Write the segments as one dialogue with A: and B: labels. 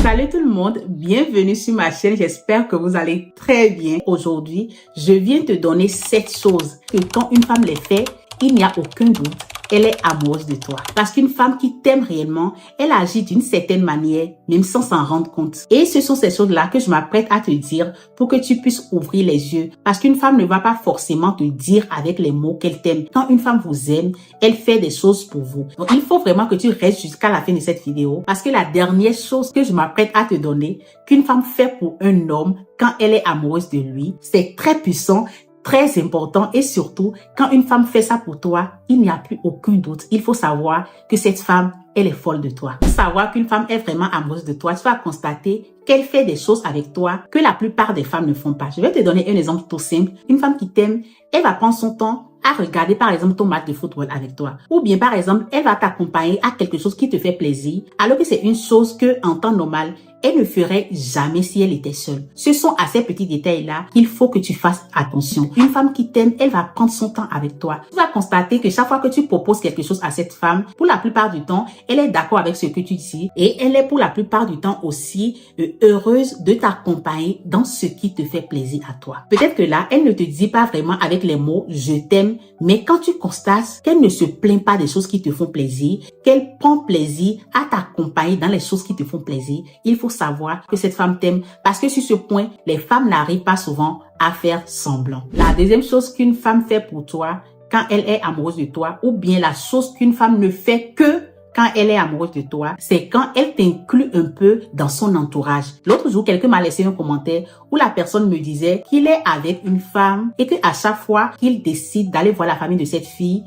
A: Salut tout le monde, bienvenue sur ma chaîne, j'espère que vous allez très bien. Aujourd'hui, je viens te donner 7 choses que quand une femme les fait, il n'y a aucun doute, elle est amoureuse de toi. Parce qu'une femme qui t'aime réellement, elle agit d'une certaine manière, même sans s'en rendre compte. Et ce sont ces choses-là que je m'apprête à te dire pour que tu puisses ouvrir les yeux. Parce qu'une femme ne va pas forcément te dire avec les mots qu'elle t'aime. Quand une femme vous aime, elle fait des choses pour vous. Donc, il faut vraiment que tu restes jusqu'à la fin de cette vidéo. Parce que la dernière chose que je m'apprête à te donner, qu'une femme fait pour un homme quand elle est amoureuse de lui, c'est très puissant, très important, et surtout, quand une femme fait ça pour toi, il n'y a plus aucun doute. Il faut savoir que cette femme, elle est folle de toi. Pour savoir qu'une femme est vraiment amoureuse de toi, tu vas constater qu'elle fait des choses avec toi que la plupart des femmes ne font pas. Je vais te donner un exemple tout simple. Une femme qui t'aime, elle va prendre son temps à regarder par exemple ton match de football avec toi. Ou bien par exemple, elle va t'accompagner à quelque chose qui te fait plaisir, alors que c'est une chose que en temps normal, elle ne ferait jamais si elle était seule. Ce sont à ces petits détails-là qu'il faut que tu fasses attention. Une femme qui t'aime, elle va prendre son temps avec toi. Tu vas constater que chaque fois que tu proposes quelque chose à cette femme, pour la plupart du temps, elle est d'accord avec ce que tu dis et elle est pour la plupart du temps aussi heureuse de t'accompagner dans ce qui te fait plaisir à toi. Peut-être que là, elle ne te dit pas vraiment avec les mots « je t'aime », mais quand tu constates qu'elle ne se plaint pas des choses qui te font plaisir, qu'elle prend plaisir à t'accompagner dans les choses qui te font plaisir, il faut savoir que cette femme t'aime parce que sur ce point, les femmes n'arrivent pas souvent à faire semblant. La deuxième chose qu'une femme fait pour toi quand elle est amoureuse de toi, ou bien la chose qu'une femme ne fait que quand elle est amoureuse de toi, c'est quand elle t'inclut un peu dans son entourage. L'autre jour, quelqu'un m'a laissé un commentaire où la personne me disait qu'il est avec une femme et qu'à chaque fois qu'il décide d'aller voir la famille de cette fille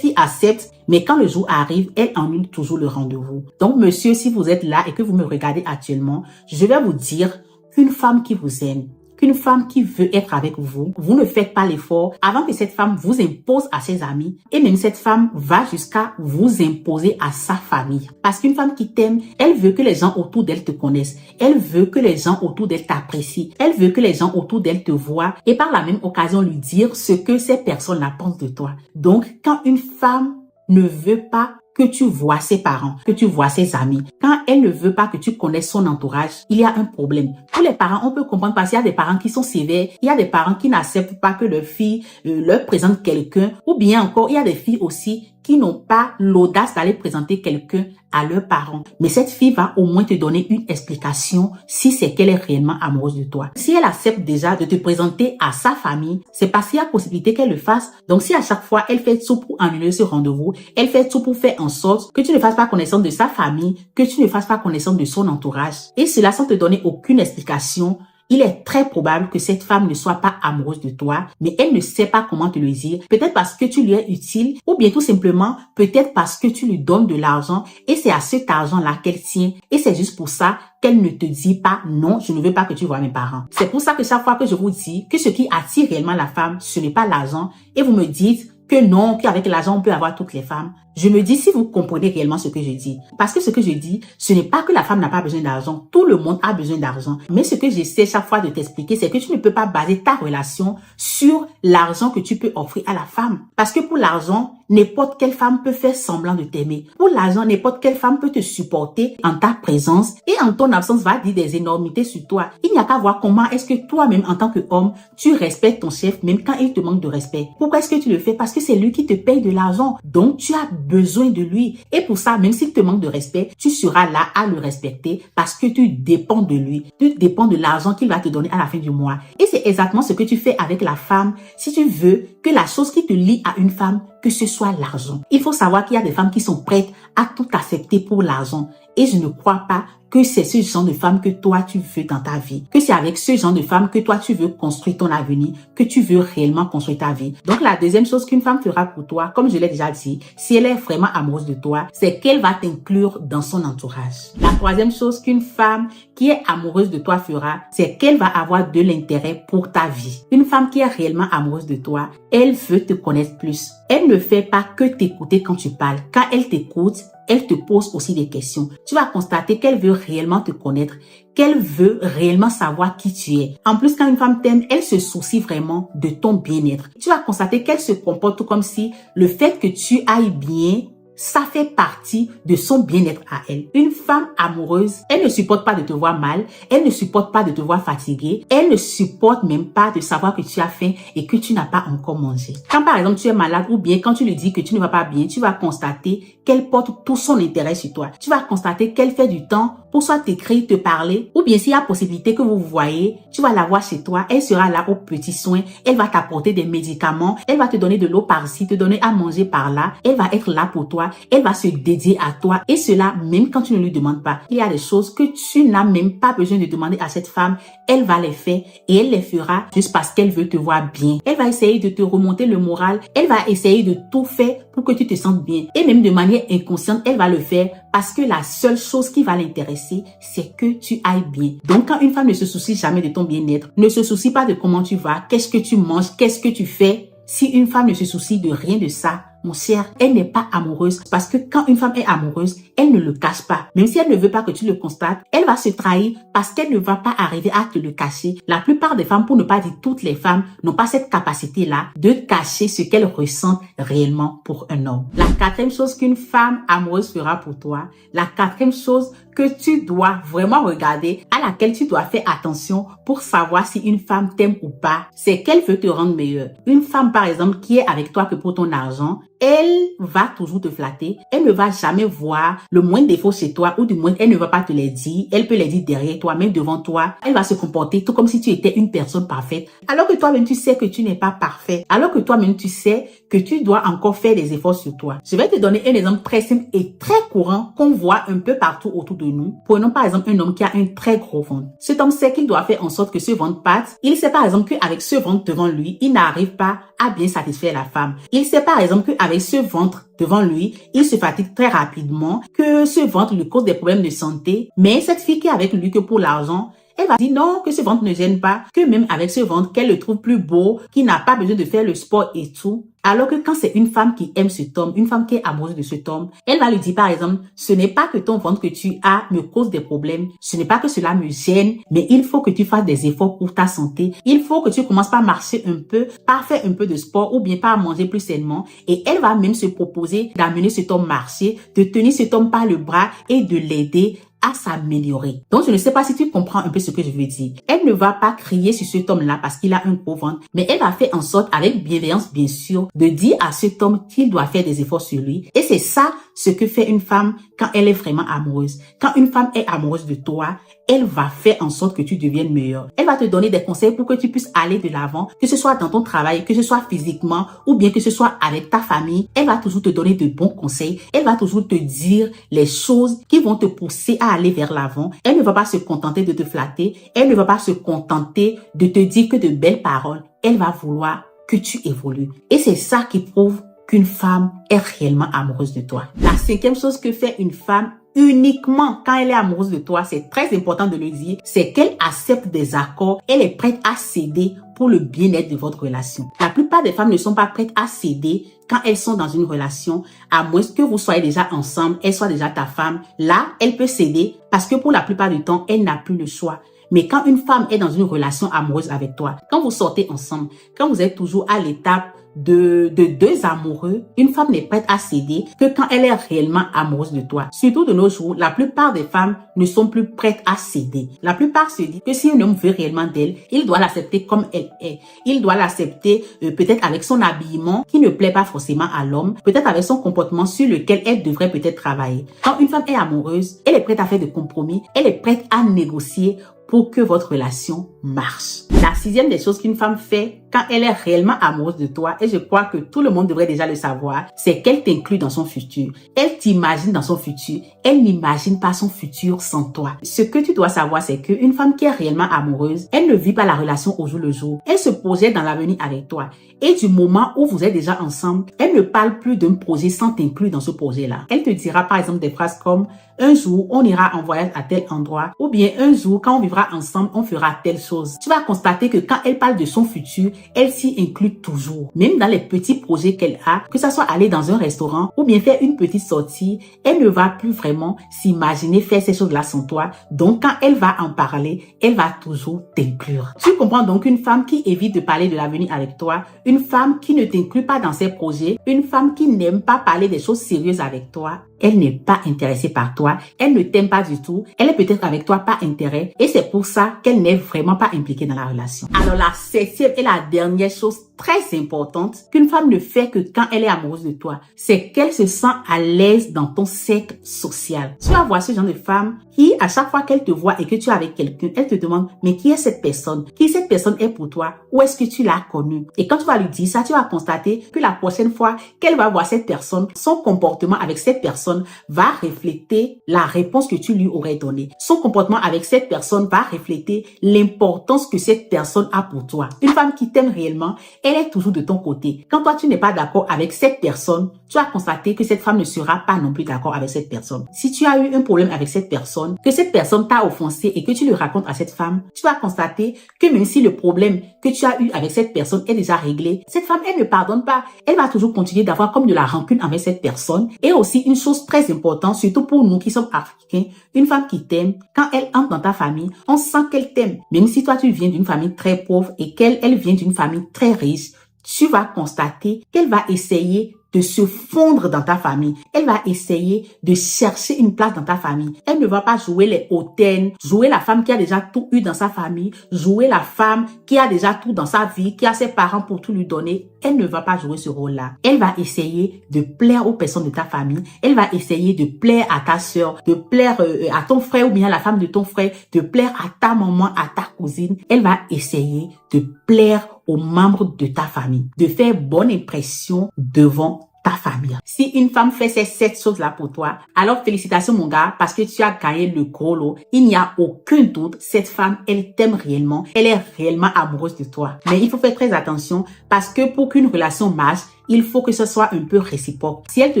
A: accepte, mais quand le jour arrive, elle annule toujours le rendez-vous. Donc, monsieur, si vous êtes là et que vous me regardez actuellement, je vais vous dire qu'une femme qui vous aime, qu'une femme qui veut être avec vous, vous ne faites pas l'effort avant que cette femme vous impose à ses amis, et même cette femme va jusqu'à vous imposer à sa famille. Parce qu'une femme qui t'aime, elle veut que les gens autour d'elle te connaissent. Elle veut que les gens autour d'elle t'apprécient. Elle veut que les gens autour d'elle te voient et par la même occasion lui dire ce que ces personnes-là pensent de toi. Donc, quand une femme ne veut pas que tu vois ses parents, que tu vois ses amis, quand elle ne veut pas que tu connaisses son entourage, il y a un problème. Pour les parents, on peut comprendre parce qu'il y a des parents qui sont sévères, il y a des parents qui n'acceptent pas que leur fille leur présente quelqu'un, ou bien encore, il y a des filles aussi qui n'ont pas l'audace d'aller présenter quelqu'un à leurs parents. Mais cette fille va au moins te donner une explication si c'est qu'elle est réellement amoureuse de toi. Si elle accepte déjà de te présenter à sa famille, c'est parce qu'il y a possibilité qu'elle le fasse. Donc si à chaque fois elle fait tout pour annuler ce rendez-vous, elle fait tout pour faire en sorte que tu ne fasses pas connaissance de sa famille, que tu ne fasses pas connaissance de son entourage, et cela sans te donner aucune explication, il est très probable que cette femme ne soit pas amoureuse de toi, mais elle ne sait pas comment te le dire. Peut-être parce que tu lui es utile, ou bien tout simplement, peut-être parce que tu lui donnes de l'argent et c'est à cet argent-là qu'elle tient. Et c'est juste pour ça qu'elle ne te dit pas « non, je ne veux pas que tu vois mes parents ». C'est pour ça que chaque fois que je vous dis que ce qui attire réellement la femme, ce n'est pas l'argent, et vous me dites que non, qu'avec l'argent, on peut avoir toutes les femmes. Je me dis si vous comprenez réellement ce que je dis. Parce que ce que je dis, ce n'est pas que la femme n'a pas besoin d'argent. Tout le monde a besoin d'argent. Mais ce que j'essaie chaque fois de t'expliquer, c'est que tu ne peux pas baser ta relation sur l'argent que tu peux offrir à la femme. Parce que pour l'argent, n'importe quelle femme peut faire semblant de t'aimer. Pour l'argent, n'importe quelle femme peut te supporter en ta présence et en ton absence va dire des énormités sur toi. Il n'y a qu'à voir comment est-ce que toi-même, en tant qu'homme, tu respectes ton chef même quand il te manque de respect. Pourquoi est-ce que tu le fais? Parce que c'est lui qui te paye de l'argent. Donc, tu as besoin de lui. Et pour ça, même s'il te manque de respect, tu seras là à le respecter parce que tu dépends de lui. Tu dépends de l'argent qu'il va te donner à la fin du mois. Et c'est exactement ce que tu fais avec la femme si tu veux que la chose qui te lie à une femme, que ce soit l'argent. Il faut savoir qu'il y a des femmes qui sont prêtes à tout accepter pour l'argent. Et je ne crois pas que c'est ce genre de femme que toi tu veux dans ta vie, que c'est avec ce genre de femme que toi tu veux construire ton avenir, que tu veux réellement construire ta vie. Donc la deuxième chose qu'une femme fera pour toi, comme je l'ai déjà dit, si elle est vraiment amoureuse de toi, c'est qu'elle va t'inclure dans son entourage. La troisième chose qu'une femme qui est amoureuse de toi fera, c'est qu'elle va avoir de l'intérêt pour ta vie. Une femme qui est réellement amoureuse de toi, elle veut te connaître plus. Elle ne fait pas que t'écouter quand tu parles. Quand elle t'écoute, elle te pose aussi des questions. Tu vas constater qu'elle veut réellement te connaître, qu'elle veut réellement savoir qui tu es. En plus, quand une femme t'aime, elle se soucie vraiment de ton bien-être. Tu vas constater qu'elle se comporte comme si le fait que tu ailles bien, Ça fait partie de son bien-être à elle. Une femme amoureuse, elle ne supporte pas de te voir mal, elle ne supporte pas de te voir fatigué, elle ne supporte même pas de savoir que tu as faim et que tu n'as pas encore mangé. Quand par exemple tu es malade ou bien quand tu lui dis que tu ne vas pas bien, tu vas constater qu'elle porte tout son intérêt sur toi. Tu vas constater qu'elle fait du temps pour soit t'écrire, te parler, ou bien s'il y a possibilité que vous vous voyez, tu vas la voir chez toi, elle sera là aux petits soins, elle va t'apporter des médicaments, elle va te donner de l'eau par-ci, te donner à manger par-là, elle va être là pour toi, elle va se dédier à toi, et cela même quand tu ne lui demandes pas. Il y a des choses que tu n'as même pas besoin de demander à cette femme, elle va les faire, et elle les fera juste parce qu'elle veut te voir bien. Elle va essayer de te remonter le moral, elle va essayer de tout faire pour que tu te sentes bien, et même de manière inconsciente, elle va le faire parce que la seule chose qui va l'intéresser, c'est que tu ailles bien. Donc, quand une femme ne se soucie jamais de ton bien-être, ne se soucie pas de comment tu vas, qu'est-ce que tu manges, qu'est-ce que tu fais, si une femme ne se soucie de rien de ça, mon cher, elle n'est pas amoureuse parce que quand une femme est amoureuse, elle ne le cache pas. Même si elle ne veut pas que tu le constates, elle va se trahir parce qu'elle ne va pas arriver à te le cacher. La plupart des femmes, pour ne pas dire toutes les femmes, n'ont pas cette capacité-là de cacher ce qu'elles ressentent réellement pour un homme. La quatrième chose qu'une femme amoureuse fera pour toi, la quatrième chose que tu dois vraiment regarder, à laquelle tu dois faire attention pour savoir si une femme t'aime ou pas, c'est qu'elle veut te rendre meilleur. Une femme, par exemple, qui est avec toi que pour ton argent, elle va toujours te flatter. Elle ne va jamais voir le moindre défaut chez toi, ou du moins, elle ne va pas te les dire. Elle peut les dire derrière toi, même devant toi. Elle va se comporter tout comme si tu étais une personne parfaite. Alors que toi-même, tu sais que tu n'es pas parfait. Alors que toi-même, tu sais que tu dois encore faire des efforts sur toi. Je vais te donner un exemple très simple et très courant qu'on voit un peu partout autour de nous. Prenons par exemple un homme qui a un très gros ventre. Cet homme sait qu'il doit faire en sorte que ce ventre parte. Il sait par exemple qu'avec ce ventre devant lui, il n'arrive pas à bien satisfaire la femme. Il sait par exemple qu'avec ce ventre devant lui, il se fatigue très rapidement, que ce ventre lui cause des problèmes de santé. Mais cette fille qui est avec lui que pour l'argent, elle va dire non, que ce ventre ne gêne pas, que même avec ce ventre, qu'elle le trouve plus beau, qu'il n'a pas besoin de faire le sport et tout. Alors que quand c'est une femme qui aime cet homme, une femme qui est amoureuse de cet homme, elle va lui dire par exemple, ce n'est pas que ton ventre que tu as me cause des problèmes, ce n'est pas que cela me gêne, mais il faut que tu fasses des efforts pour ta santé. Il faut que tu commences par marcher un peu, par faire un peu de sport ou bien par manger plus sainement. Et elle va même se proposer d'amener cet homme marcher, de tenir cet homme par le bras et de l'aider à s'améliorer. Donc, je ne sais pas si tu comprends un peu ce que je veux dire. Elle ne va pas crier sur cet homme-là parce qu'il a un gros ventre, mais elle va faire en sorte, avec bienveillance bien sûr, de dire à cet homme qu'il doit faire des efforts sur lui. Et c'est ça ce que fait une femme quand elle est vraiment amoureuse. Quand une femme est amoureuse de toi, elle va faire en sorte que tu deviennes meilleur. Elle va te donner des conseils pour que tu puisses aller de l'avant, que ce soit dans ton travail, que ce soit physiquement ou bien que ce soit avec ta famille. Elle va toujours te donner de bons conseils. Elle va toujours te dire les choses qui vont te pousser à aller vers l'avant. Elle ne va pas se contenter de te flatter. Elle ne va pas se contenter de te dire que de belles paroles. Elle va vouloir que tu évolues. Et c'est ça qui prouve qu'une femme est réellement amoureuse de toi. La cinquième chose que fait une femme uniquement quand elle est amoureuse de toi, c'est très important de le dire, c'est qu'elle accepte des accords, elle est prête à céder pour le bien-être de votre relation. La plupart des femmes ne sont pas prêtes à céder quand elles sont dans une relation, à moins que vous soyez déjà ensemble, elle soit déjà ta femme. Là, elle peut céder parce que pour la plupart du temps, elle n'a plus le choix. Mais quand une femme est dans une relation amoureuse avec toi, quand vous sortez ensemble, quand vous êtes toujours à l'étape de deux amoureux, une femme n'est prête à céder que quand elle est réellement amoureuse de toi. Surtout de nos jours, la plupart des femmes ne sont plus prêtes à céder. La plupart se disent que si un homme veut réellement d'elle, il doit l'accepter comme elle est. Il doit l'accepter peut-être avec son habillement qui ne plaît pas forcément à l'homme, peut-être avec son comportement sur lequel elle devrait peut-être travailler. Quand une femme est amoureuse, elle est prête à faire des compromis, elle est prête à négocier pour que votre relation marche. La sixième des choses qu'une femme fait quand elle est réellement amoureuse de toi, et je crois que tout le monde devrait déjà le savoir, c'est qu'elle t'inclut dans son futur. Elle t'imagine dans son futur. Elle n'imagine pas son futur sans toi. Ce que tu dois savoir, c'est qu'une femme qui est réellement amoureuse, elle ne vit pas la relation au jour le jour. Elle se projette dans l'avenir avec toi. Et du moment où vous êtes déjà ensemble, elle ne parle plus d'un projet sans t'inclure dans ce projet-là. Elle te dira par exemple des phrases comme « Un jour, on ira en voyage à tel endroit » ou bien « Un jour, quand on vivra ensemble, on fera telle chose ». choses. Tu vas constater que quand elle parle de son futur, elle s'y inclut toujours. Même dans les petits projets qu'elle a, que ça soit aller dans un restaurant ou bien faire une petite sortie, elle ne va plus vraiment s'imaginer faire ces choses-là sans toi. Donc, quand elle va en parler, elle va toujours t'inclure. Tu comprends donc une femme qui évite de parler de l'avenir avec toi, une femme qui ne t'inclut pas dans ses projets, une femme qui n'aime pas parler des choses sérieuses avec toi, elle n'est pas intéressée par toi, elle ne t'aime pas du tout, elle est peut-être avec toi par intérêt et c'est pour ça qu'elle n'est vraiment pas impliquée dans la relation. Alors la septième et la dernière chose très importante qu'une femme ne fait que quand elle est amoureuse de toi, c'est qu'elle se sent à l'aise dans ton cercle social. Tu vas voir ce genre de femme qui, à chaque fois qu'elle te voit et que tu es avec quelqu'un, elle te demande, mais qui est cette personne? Qui cette personne est pour toi? Où est-ce que tu l'as connue? Et quand tu vas lui dire ça, tu vas constater que la prochaine fois qu'elle va voir cette personne, son comportement avec cette personne va refléter la réponse que tu lui aurais donnée. Son comportement avec cette personne va refléter l'importance que cette personne a pour toi. Une femme qui t'aime réellement, elle est toujours de ton côté. Quand toi, tu n'es pas d'accord avec cette personne, tu vas constater que cette femme ne sera pas non plus d'accord avec cette personne. Si tu as eu un problème avec cette personne, que cette personne t'a offensé et que tu le racontes à cette femme, tu vas constater que même si le problème que tu as eu avec cette personne est déjà réglé, cette femme, elle ne pardonne pas. Elle va toujours continuer d'avoir comme de la rancune avec cette personne. Et aussi, une chose très importante, surtout pour nous qui sommes africains, une femme qui t'aime, quand elle entre dans ta famille, on sent qu'elle t'aime. Même si toi, tu viens d'une famille très pauvre et qu'elle vient d'une famille très riche, tu vas constater qu'elle va essayer de se fondre dans ta famille. Elle va essayer de chercher une place dans ta famille. Elle ne va pas jouer les hautaines, jouer la femme qui a déjà tout eu dans sa famille, jouer la femme qui a déjà tout dans sa vie, qui a ses parents pour tout lui donner. Elle ne va pas jouer ce rôle-là. Elle va essayer de plaire aux personnes de ta famille. Elle va essayer de plaire à ta sœur, de plaire à ton frère ou bien à la femme de ton frère, de plaire à ta maman, à ta cousine. Elle va essayer de plaire aux membres de ta famille, de faire bonne impression devant ta famille. Si une femme fait ces 7 choses-là pour toi, alors félicitations mon gars, parce que tu as gagné le gros lot. Il n'y a aucun doute, cette femme, elle t'aime réellement, elle est réellement amoureuse de toi. Mais il faut faire très attention parce que pour qu'une relation marche, il faut que ce soit un peu réciproque. Si elle te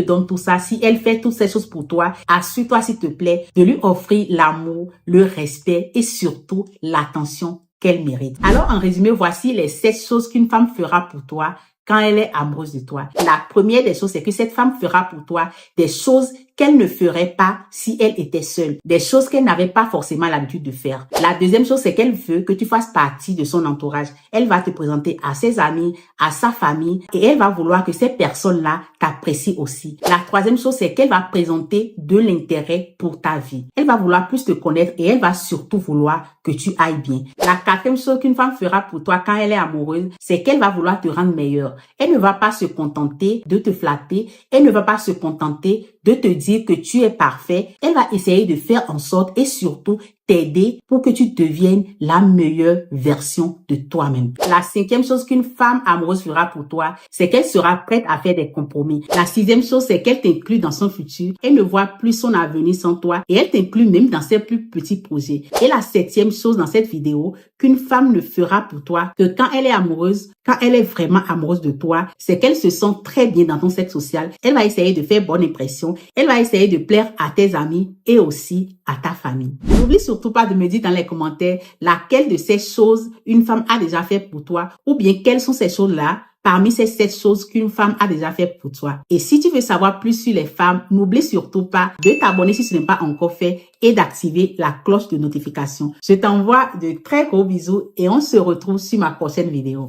A: donne tout ça, si elle fait toutes ces choses pour toi, assure-toi s'il te plaît de lui offrir l'amour, le respect et surtout l'attention qu'elle mérite. Alors en résumé, voici les 7 choses qu'une femme fera pour toi quand elle est amoureuse de toi. La première des choses, c'est que cette femme fera pour toi des choses qu'elle ne ferait pas si elle était seule. Des choses qu'elle n'avait pas forcément l'habitude de faire. La deuxième chose, c'est qu'elle veut que tu fasses partie de son entourage. Elle va te présenter à ses amis, à sa famille et elle va vouloir que ces personnes-là t'apprécient aussi. La troisième chose, c'est qu'elle va présenter de l'intérêt pour ta vie. Elle va vouloir plus te connaître et elle va surtout vouloir que tu ailles bien. La quatrième chose qu'une femme fera pour toi quand elle est amoureuse, c'est qu'elle va vouloir te rendre meilleur. Elle ne va pas se contenter de te flatter. Elle ne va pas se contenter de te dire que tu es parfait. Elle va essayer de faire en sorte et surtout t'aider pour que tu deviennes la meilleure version de toi-même. La cinquième chose qu'une femme amoureuse fera pour toi, c'est qu'elle sera prête à faire des compromis. La sixième chose, c'est qu'elle t'inclut dans son futur. Elle ne voit plus son avenir sans toi et elle t'inclut même dans ses plus petits projets. Et la septième chose dans cette vidéo qu'une femme ne fera pour toi que quand elle est amoureuse, quand elle est vraiment amoureuse de toi, c'est qu'elle se sent très bien dans ton cercle social. Elle va essayer de faire bonne impression. Elle va essayer de plaire à tes amis et aussi à ta famille. N'oublie surtout pas de me dire dans les commentaires laquelle de ces choses une femme a déjà fait pour toi ou bien quelles sont ces choses-là parmi ces 7 choses qu'une femme a déjà fait pour toi. Et si tu veux savoir plus sur les femmes, n'oublie surtout pas de t'abonner si ce n'est pas encore fait et d'activer la cloche de notification. Je t'envoie de très gros bisous et on se retrouve sur ma prochaine vidéo.